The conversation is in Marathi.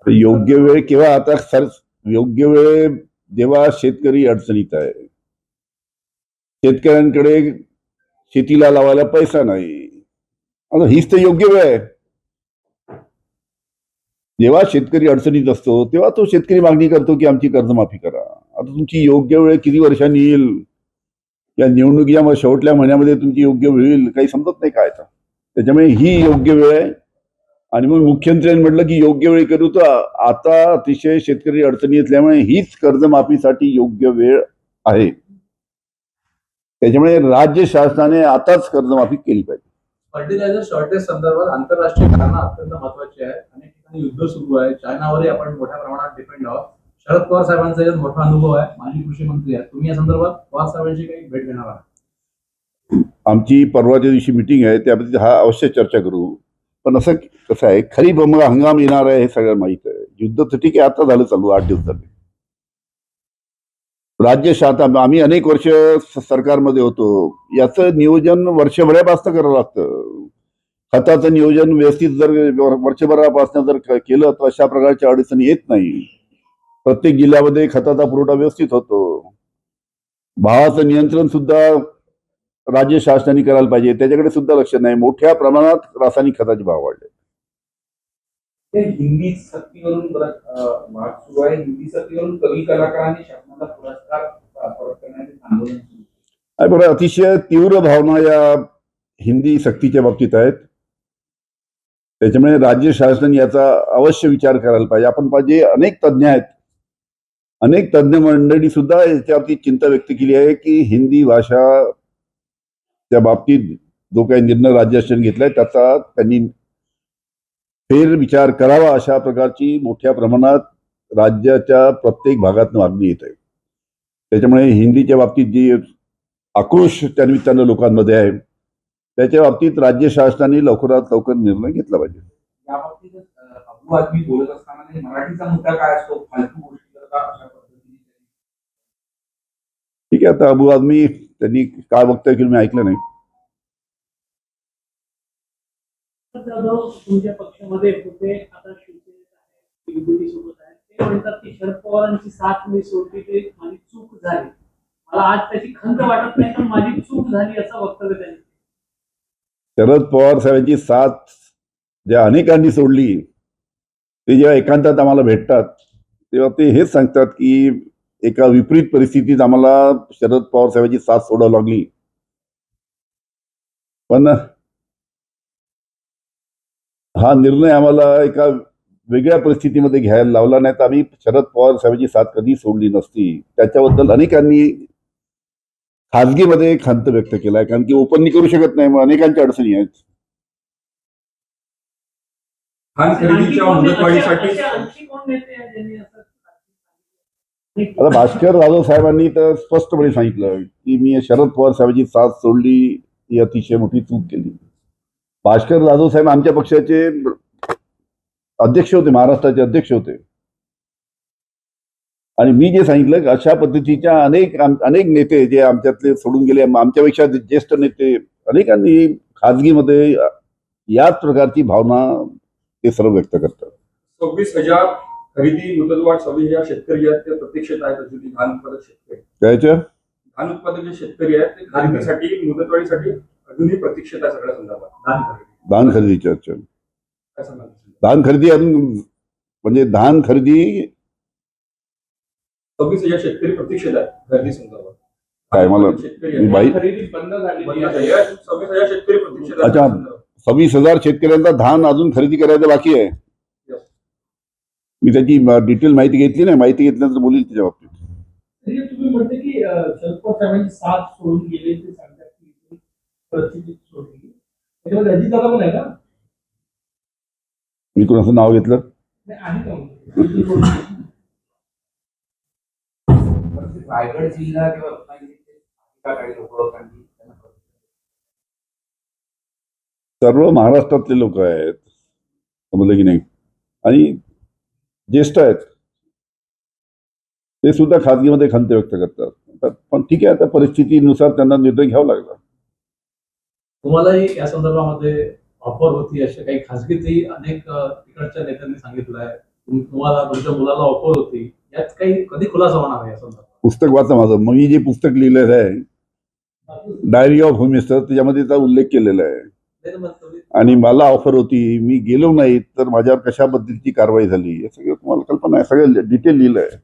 योग्य वेळ केव्हा आता सर, योग्य वेळ जेव्हा शेतकरी अडचणीत आहे, शेतकऱ्यांकडे शेतीला लावायला पैसा नाही, आता हीच तर योग्य वेळ आहे. जेव्हा शेतकरी अडचणीत असतो तेव्हा तो शेतकरी मागणी करतो की आमची कर्जमाफी करा. आता तुमची योग्य वेळ किती वर्षांनी येईल, या निवडणुकीच्या शेवटल्या महिन्यामध्ये तुमची योग्य वेळ येईल काही समजत नाही काय. त्याच्यामुळे ही योग्य वेळ आहे. आणि मग मुख्यमंत्र्यांनी म्हटलं की योग्य वेळ करू, तर आता अतिशय शेतकरी अडचणी असल्यामुळे हीच कर्जमाफीसाठी योग्य वेळ आहे. त्याच्यामुळे राज्य शासनाने आताच कर्जमाफी केली पाहिजे. फर्टिलायझर शॉर्टेज संदर्भात आंतरराष्ट्रीय कारणं अत्यंत महत्वाची आहेत. अनेक ठिकाणी युद्ध सुरू आहे, चायनावरही आपण मोठ्या प्रमाणात डिपेंड आहोत. शरद पवार साहेबांचा यात मोठा अनुभव आहे, माजी कृषी मंत्री आहेत. तुम्ही या संदर्भात पवार साहेबांची काही भेट घेणार आहात? आमची परवाच्या दिवशी मीटिंग आहे, त्याबद्दल हा अवश्य चर्चा करू. पण असं कसं आहे, खरीप हंगाम येणार आहे हे सगळं माहित आहे. युद्ध तर ठीक आहे, आता झालं चालू 8 दिवस झाले. राज्य शासन आम्ही अनेक वर्ष सरकारमध्ये होतो, याचं नियोजन वर्षभरापासून करावं लागतं. खताचं नियोजन व्यवस्थित जर वर्षभरापासून जर केलं तर अशा प्रकारच्या अडचणी येत नाही. प्रत्येक जिल्ह्यामध्ये खताचा पुरवठा व्यवस्थित होतो. भावाचं नियंत्रण सुद्धा राज्य शासनाने करायला पाहिजे, त्याच्याकडे सुद्धा लक्ष नाही. मोठ्या प्रमाणात रासायनिक खताचे भाव वाढले. हिंदी सक्तीवरून वाद सुरू आहे. हिंदी सक्तीवरून कवी कलाकारांनी शासनाला पुरस्कार परत करण्याचे आंदोलन बरं, अतिशय तीव्र भावना या हिंदी सक्तीच्या बाबतीत आहेत. त्याच्यामुळे राज्य शासनाने याचा अवश्य विचार करायला पाहिजे. आपण पाहिजे, अनेक तज्ज्ञ आहेत, अनेक तज्ज्ञ मंडळी सुद्धा याच्यावरती चिंता व्यक्त केली आहे की हिंदी भाषा त्या बाबतीत जो काही निर्णय राज्य शासन घेतलाय त्याचा त्यांनी फेर विचार करावा, अशा प्रकारची मोठ्या प्रमाणात राज्याच्या प्रत्येक भागातून मागणी येत आहे. त्याच्यामुळे हिंदीच्या बाबतीत जी आक्रोश त्या निमित्तानं लोकांमध्ये आहे, त्याच्या बाबतीत राज्य शासनाने लवकरात लवकर निर्णय घेतला पाहिजे. या बाबतीत अबू आदमी बोलत असताना मराठीचा मुद्दा काय असतो, फालतू गोष्टी करता अशा पद्धतीने? ठीक आहे, आता अबू आदमी त्यांनी काय वक्तव्य केलं मी ऐकलं नाही. तुमच्या पक्षामध्ये होते, आता शिवसेनेत सोबत आहे, ते म्हणतात की शरद पवारांची साथ मी सोडली, ते माझी चूक झाली, मला आज त्याची खंत वाटत नाही, पण माझी चूक झाली असं वक्तव्य त्यांनी. शरद पवार साहेबांची साथ ज्या अनेकांनी सोडली, ते जेव्हा एकांतात आम्हाला भेटतात तेव्हा ते हेच सांगतात की एका विपरीत परिस्थितीत आम्हाला शरद पवार साहेबांची साथ सोडावी लागली. पण हा निर्णय आम्हाला एका वेगळ्या परिस्थितीमध्ये घ्यायला लावला, नाही तर आम्ही शरद पवार साहेबांची साथ कधी सोडली नसती. त्याच्याबद्दल अनेकांनी खाजगीमध्ये खंत व्यक्त केलाय, कारण की ओपनली करू शकत नाही, मग अनेकांच्या अडचणी आहेत. आता भास्कर जाधव साहेबांनी तर स्पष्टपणे सांगितलं की मी शरद पवार साहेबांची साथ सोडली, ही अतिशय मोठी चूक केली. भास्कर जाधव साहेब आमच्या पक्षाचे अध्यक्ष होते, महाराष्ट्राचे अध्यक्ष होते. आणि मी जे सांगितलं, अशा पद्धतीच्या अनेक नेते जे आमच्यातले सोडून गेले, आमच्यापेक्षा ज्येष्ठ नेते अनेकांनी खाजगीमध्ये याच प्रकारची भावना ते सर्व व्यक्त करतात. 26,000 खरेदी मुदतवाढ 26,000 शेतकरी आहेत ते प्रतीक्षेत आहेत. अजूनही धान उत्पादक शेतकरी, त्याच्या धान उत्पादक जे शेतकरी आहेत ते खरेदीसाठी मुदतवाढीसाठी अजूनही प्रतीक्षेत आहे. सगळ्या संदर्भात धान खरेदीच्या धान खरेदी अजून म्हणजे धान खरेदी 26,000 शेतकरी प्रतीक्षेत आहेत खरेदी संदर्भात. काय मला खरेदी बंद झालेली आहे. 26,000 शेतकरी प्रतीक्षेत आहेत. अच्छा, 26,000 शेतकऱ्यांचा धान अजून खरेदी करायचं बाकी आहे. मी त्याची डिटेल माहिती घेतली नाही, माहिती घेतल्यानंतर बोलील त्याच्या बाबतीत. तुम्ही म्हणते की शरद पवार साहेबांची साथ सोडून गेले, ते सांगतात की परिस्थिती सोडली, त्याच्यामध्ये अजित दादा पण आहे का? मी कोणाचं नाव घेतलं? रायगड जिल्हा किंवा रत्नागिरी सर्व महाराष्ट्रातले लोक आहेत, समजलं की नाही, आणि ज्येष्ठ आहेत, ते सुद्धा खाजगीमध्ये खंत व्यक्त करतात. पण ठीक आहे, आता परिस्थितीनुसार त्यांना निर्णय घ्यावा लागला. तुम्हालाही या संदर्भामध्ये ऑफर होती, अशा काही खासगीतही अनेक तिकडच्या नेत्यांनी सांगितलं आहे, तुम्हाला तुमच्या मुलाला ऑफर होती, यात काही कधी खुलासा होणार आहे या संदर्भात? पुस्तक वाचा माझं. मग मी जे पुस्तक लिहिलेलं आहे डायरी ऑफ होम मिनिस्टर, त्याच्यामध्ये त्याचा उल्लेख केलेला आहे. नाही तर मग तुम्ही आणि मला ऑफर होती, मी गेलो नाही तर माझ्यावर कशा पद्धतीची कारवाई झाली, हे सगळं तुम्हाला कल्पना आहे, सगळं डिटेल लिहिलं आहे.